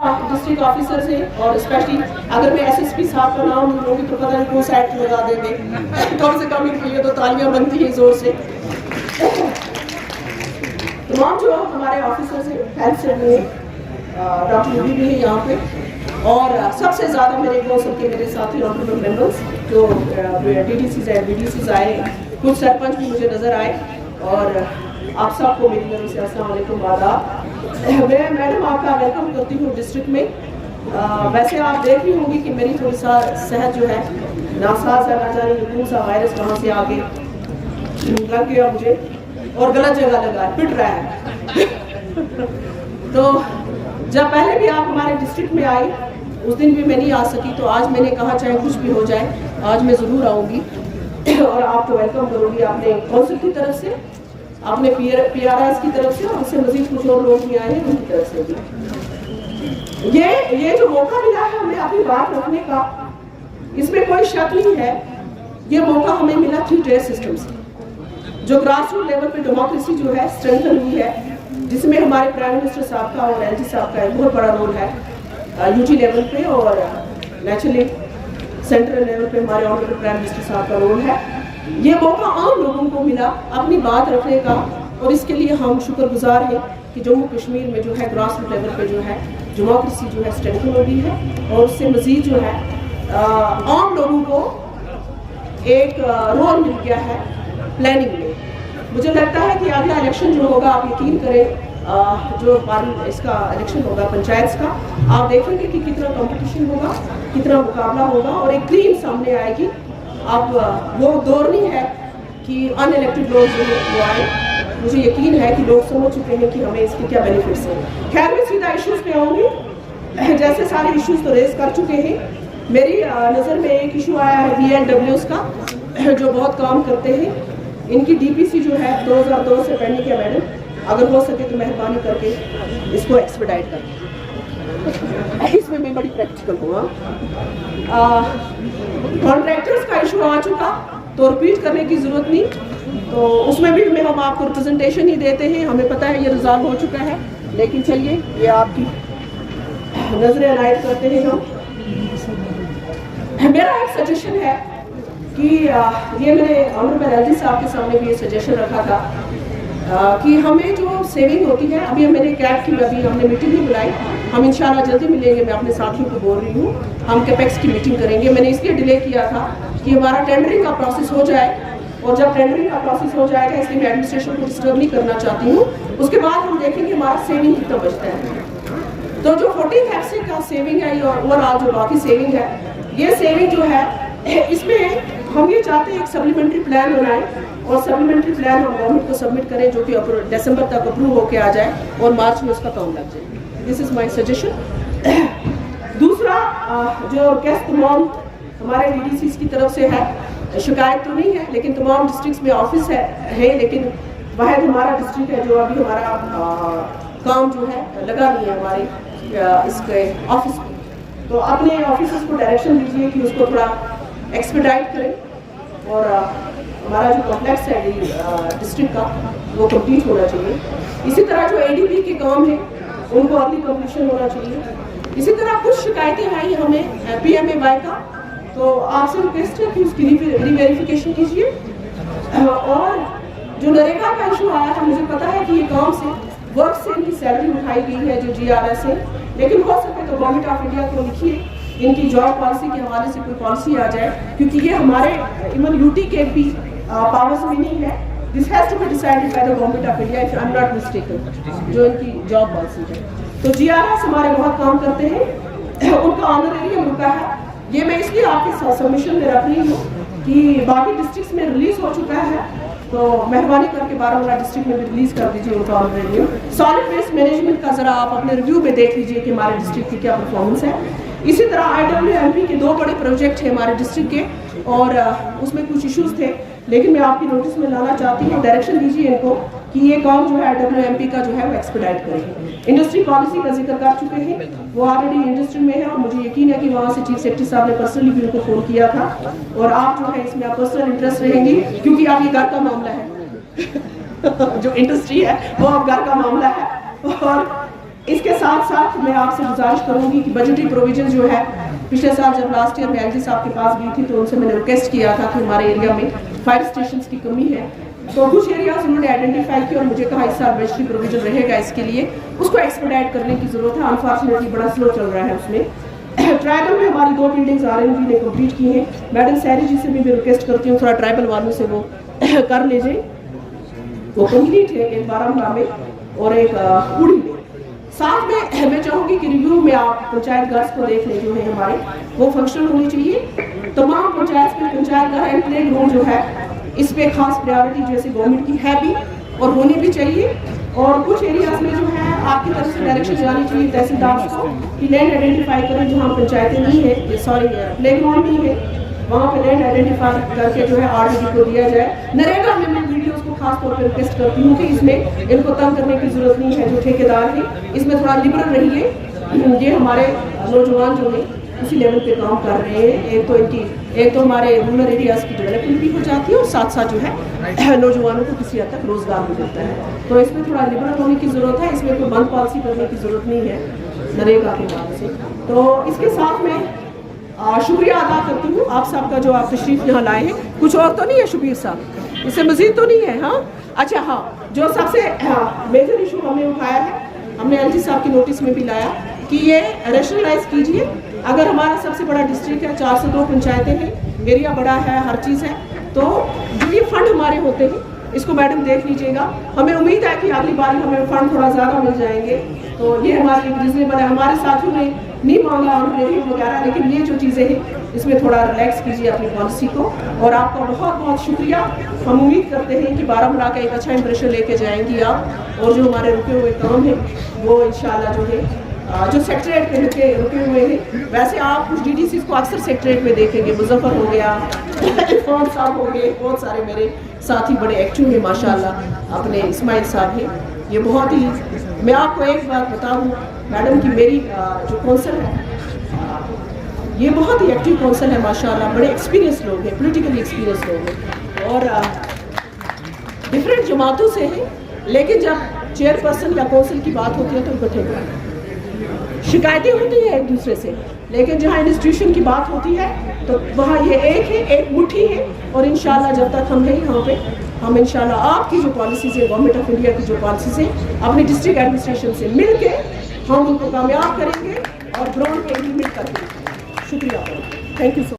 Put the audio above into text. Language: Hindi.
डिस्ट्रिक्ट ऑफिसर से और स्पेशली अगर मैं एसएसपी साहब का नाम लूँगी तो पता नहीं कौन सा एक्ट लगा देंगे। कम से कम इनके लिए तो तालियां बनती हैं जोर से। तमाम जो हमारे ऑफिसर्स हैं, हेल्थ से भी डॉक्टर रूबी भी है यहाँ पे, और सबसे ज़्यादा मेरे कौंसिल के मेरे साथी ऑनरेबल मेंबर्स जो डीडीसीज है, बीडीसीज आए, कुछ सरपंच भी मुझे नज़र आए, और आप सबको मेरी तरफ से अस्सलाम वालेकुम आदाब। मैं मैडम आपका वेलकम करती हूँ डिस्ट्रिक्ट में। वैसे आप देख रही होंगी कि मेरी थोड़ी सा सेहत जो है नासाज है, ना जाने कौन सा वायरस कहाँ से आगे लग गया मुझे और गलत जगह लगा है, पिट रहा है। तो जब पहले भी आप हमारे डिस्ट्रिक्ट में आई उस दिन भी मैं नहीं आ सकी, तो आज मैंने कहा चाहे कुछ भी हो जाए आज मैं ज़रूर आऊँगी और आपको वेलकम करूँगी। आपने कौंसिल की तरफ से, आपने PRIs की तरफ से, और उससे मजीद कुछ और लोग भी आए हैं उनकी तरफ से भी। ये जो मौका मिला है हमें अपनी बात रखने का, इसमें कोई शक नहीं है। ये मौका हमें मिला 3 tier सिस्टम से, जो ग्रास रूट लेवल पे डेमोक्रेसी जो है स्ट्रेंथन हुई है, जिसमें हमारे प्राइम मिनिस्टर साहब का और LG साहब का एक बहुत बड़ा रोल है UT लेवल पे, और नेचुरली सेंट्रल लेवल पे हमारे ऑनरेबल प्राइम मिनिस्टर साहब का रोल है। ये मौका आम लोगों को मिला अपनी बात रखने का, और इसके लिए हम शुक्रगुजार हैं कि जम्मू कश्मीर में जो है ग्रास रूट लेवल पे जो है डेमोक्रेसी जो है स्ट्रेंथन हो गई है, और उससे मजीद जो है आम लोगों को एक रोल मिल गया है प्लानिंग में। मुझे लगता है कि अगला इलेक्शन जो होगा, आप यकीन करें, जो इसका इलेक्शन होगा पंचायत का, आप देखेंगे कि कितना कंपटीशन होगा, कितना मुकाबला होगा, और एक टीम सामने आएगी। अब वो दौर नहीं है कि अनइलेक्टेड लोग जो है वो आए। मुझे यकीन है कि लोग समझ चुके हैं कि हमें इसके क्या बेनिफिट्स हैं। खैर मैं सीधा इश्यूज पे आऊँगी। जैसे सारे इश्यूज तो रेज कर चुके हैं, मेरी नज़र में एक इशू आया है VNWs का, जो बहुत काम करते हैं। इनकी DPC जो है 2002 से पेंडिंग है मैडम, अगर हो सके तो मेहरबानी करके इसको एक्सपेडाइट करें। इसमें मैं बड़ी प्रैक्टिकल हुआ। कॉन्ट्रैक्टर्स का इशू आ चुका, तो रिपीट करने की जरूरत नहीं, तो उसमें भी हम आपको रिप्रेजेंटेशन ही देते हैं। हमें पता है ये रिजॉल्व हो चुका है, लेकिन चलिए ये आपकी नजरें अनायत करते हैं हम। मेरा एक सजेशन है कि ये मैंने ऑनरेबल LG साहब के सामने भी ये सजेशन रखा था कि हमें जो सेविंग होती है, अभी मैंने कैट की अभी हमने मीटिंग भी बुलाई, हम इंशाल्लाह जल्दी मिलेंगे। मैं अपने साथियों को बोल रही हूँ, हम कैपेक्स की मीटिंग करेंगे। मैंने इसलिए डिले किया था कि हमारा टेंडरिंग का प्रोसेस हो जाए, और जब टेंडरिंग का प्रोसेस हो जाएगा, इसलिए मैं एडमिनिस्ट्रेशन को डिस्टर्ब नहीं करना चाहती हूँ। उसके बाद हम देखेंगे हमारा सेविंग कितना बचता है। तो जो 14 एक्ट से का सेविंग है और ओवरऑल जो बाकी सेविंग है, ये सेविंग जो है इसमें हम ये चाहते हैं एक सप्लीमेंट्री प्लान बनाएं, और सप्लीमेंट्री प्लान हम गवर्नमेंट को सबमिट करें, जो कि दिसंबर तक अप्रूव होके आ जाए और मार्च में उसका काम लग जाए। This is my suggestion. दूसरा, जो गेस्ट तमाम हमारे DDCs की तरफ से है, शिकायत तो नहीं है, लेकिन तमाम डिस्ट्रिक्ट्स में ऑफिस है, लेकिन वाहिद हमारा डिस्ट्रिक्ट है जो अभी हमारा काम जो है लगा नहीं है हमारे इसके ऑफिस में। तो अपने ऑफिसर्स को डायरेक्शन दीजिए कि उसको थोड़ा एक्सपेडाइट करें, और हमारा जो कॉम्प्लेक्स है डिस्ट्रिक्ट का वो कंप्लीट होना चाहिए। इसी तरह जो ADP के काम है उनको अर्ली कंप्लीशन होना चाहिए। इसी तरह कुछ शिकायतें आई हमें PMAY का, तो आपसे रिक्वेस्ट है कि उसकी रीवेरिफिकेशन कीजिए। और जो नरेगा का इशू आया था, मुझे पता है कि ये काम से वर्क से इनकी सैलरी उठाई गई है जो GRS है, लेकिन हो सके तो गवर्नमेंट ऑफ इंडिया को लिखिए इनकी जॉब पॉलिसी के हवाले से कोई पॉलिसी आ जाए, क्योंकि ये हमारे इवन UT के भी पावर्स में नहीं है। This has to be decided by the government of India, if I am not mistaken, जो इनकी जॉब पॉलिसी है। तो GRS हमारे बहुत काम करते हैं, उनका ऑनरेरियम रुका है। ये मैं इसलिए आपके सबमिशन में रख रही हूँ कि बाकी डिस्ट्रिक्ट्स में रिलीज हो चुका है, तो मेहरबानी करके बारामूला डिस्ट्रिक्ट में भी रिलीज कर दीजिए उनका ऑनरेरियम। सॉलिड वेस्ट मैनेजमेंट का जरा आप अपने रिव्यू में देख लीजिए कि हमारे डिस्ट्रिक्ट की क्या परफॉर्मेंस है। इसी तरह IWMP के 2 बड़े प्रोजेक्ट हैं हमारे डिस्ट्रिक्ट के, और उसमें कुछ इश्यूज थे, लेकिन मैं आपकी नोटिस में लाना चाहती हूँ, डायरेक्शन दीजिए इनको कि ये काम जो है IWMP का जो है वो एक्सपेडाइट करें। इंडस्ट्री पॉलिसी का जिक्र कर चुके हैं, वो ऑलरेडी इंडस्ट्री में है, और मुझे यकीन है कि वहाँ से चीफ सेक्रेटरी साहब ने पर्सनली भी उनको फोन किया था, और आप जो है इसमें आप पर्सनल इंटरेस्ट रहेंगी, क्योंकि आप ये घर का मामला है। जो इंडस्ट्री है वो अब घर का मामला है, और इसके साथ साथ मैं आपसे गुजारिश करूंगी कि बजटरी प्रोविजन जो है, पिछले साल जब लास्ट ईयर मैं एलजी साहब के पास गई थी तो उनसे मैंने रिक्वेस्ट किया था कि हमारे एरिया में फायर स्टेशन की कमी है, तो कुछ एरियाज उन्होंने आइडेंटिफाई किया और मुझे कहा इस साल बजटरी प्रोविजन रहेगा, इसके लिए उसको एक्सपेडाइट करने की जरूरत है। अनफॉर्चुनेटली बड़ा स्लो चल रहा है उसमें। ट्राइबल में हमारी 2 बिल्डिंग्स RNB ने कंप्लीट की हैं। मैडम सैरी जी से भी मैं रिक्वेस्ट करती हूँ थोड़ा ट्राइबल वालों से वो कर लीजिए, वो कंप्लीट है, एक बारामूला में और एक उड़ी में। साथ में मैं चाहूँगी कि रिव्यू में आप पंचायत घर को देख लें, जो है हमारे वो फंक्शनल होनी चाहिए। तमाम पंचायत में पंचायत घर एंड प्ले ग्राउंड जो है इस पे खास प्रायोरिटी जैसे गवर्नमेंट की है भी और होनी भी चाहिए। और कुछ एरियाज में जो है आपकी तरफ से डायरेक्शन जानी चाहिए तहसीलदार को कि लैंड आइडेंटिफाई करें जहाँ पंचायतें नहीं है, सॉरी प्ले ग्राउंड नहीं है, वहाँ पे लैंड आइडेंटिफाई करके जो है RDD को दिया जाए। नरेगा में मैं वीडियोस को खास तौर पर रिक्वेस्ट करती हूँ कि इसमें इनको तंग करने की जरूरत नहीं है, जो ठेकेदार है इसमें थोड़ा लिबरल रहिए। ये हमारे नौजवान जो है उसी लेवल पे काम कर रहे हैं। एक तो हमारे रूरल एरियाज की डेवलपमेंट भी हो जाती है और साथ साथ जो है नौजवानों को किसी हद तक रोजगार भी मिलता है, तो इसमें थोड़ा लिबरल होने की जरूरत है। इसमें कोई बंद पॉलिसी करने की जरूरत नहीं है नरेगा के बाद से। तो इसके साथ में शुक्रिया अदा करती हूँ आप सबका जो आप तशरीफ यहाँ लाए हैं। कुछ और तो नहीं है शबीर साहब, इससे मजीद तो नहीं है? हाँ अच्छा, हाँ जो सबसे मेजर इशू हमें उठाया है, हमने LG साहब की नोटिस में भी लाया कि ये रैशनलाइज कीजिए। अगर हमारा सबसे बड़ा डिस्ट्रिक्ट है, 402 पंचायतें हैं, एरिया बड़ा है, हर चीज़ है, तो जो ये फंड हमारे होते हैं इसको मैडम देख लीजिएगा। हमें उम्मीद है कि अगली बार हमें फंड थोड़ा ज़्यादा मिल जाएंगे, तो ये हमारे लिए रिजनेबल है। हमारे साथियों ने नहीं मांगा ऑनरेटिव वगैरह, लेकिन ये जो चीज़ें हैं इसमें थोड़ा रिलैक्स कीजिए अपनी पॉलिसी को। और आपका बहुत बहुत शुक्रिया। हम उम्मीद करते हैं कि बारामूला का एक अच्छा इंप्रेशन लेके जाएंगी आप, और जो हमारे रुके हुए काम हैं वो इंशाल्लाह जो है जो सेक्रेटरेट पे रुके हुए हैं, वैसे आप कुछ DDCs को अक्सर सेक्रेटरेट में देखेंगे, मुजफ्फर हो गया, इरफान साहब हो गए, बहुत सारे मेरे साथी बड़े एक्टिव हैं माशाल्लाह, अपने इस्माइल साहब हैं, ये बहुत ही। मैं आपको एक बात बता दूँ मैडम की, मेरी जो कौंसल है ये बहुत ही एक्टिव कौंसल है माशाल्लाह, बड़े एक्सपीरियंस लोग हैं, पॉलिटिकली एक्सपीरियंस लोग हैं और डिफरेंट जमातों से हैं, लेकिन जब चेयरपर्सन या कौंसिल की बात होती है तो इकट्ठे होते शिकायतें होती हैं एक दूसरे से, लेकिन जहाँ इंस्टीट्यूशन की बात होती है तो वहाँ ये एक है, एक मुट्ठी है। और इंशाल्लाह जब तक हम हैं यहाँ पे, हम इंशाल्लाह आपकी जो पॉलिसीज़ है, गवर्नमेंट ऑफ इंडिया की जो पॉलिसीज़ है, अपनी डिस्ट्रिक्ट एडमिनिस्ट्रेशन से मिल के हम उनको कामयाब करेंगे और ग्राउंड पे इम्प्लीमेंट करेंगे। शुक्रिया, थैंक यू सो मच।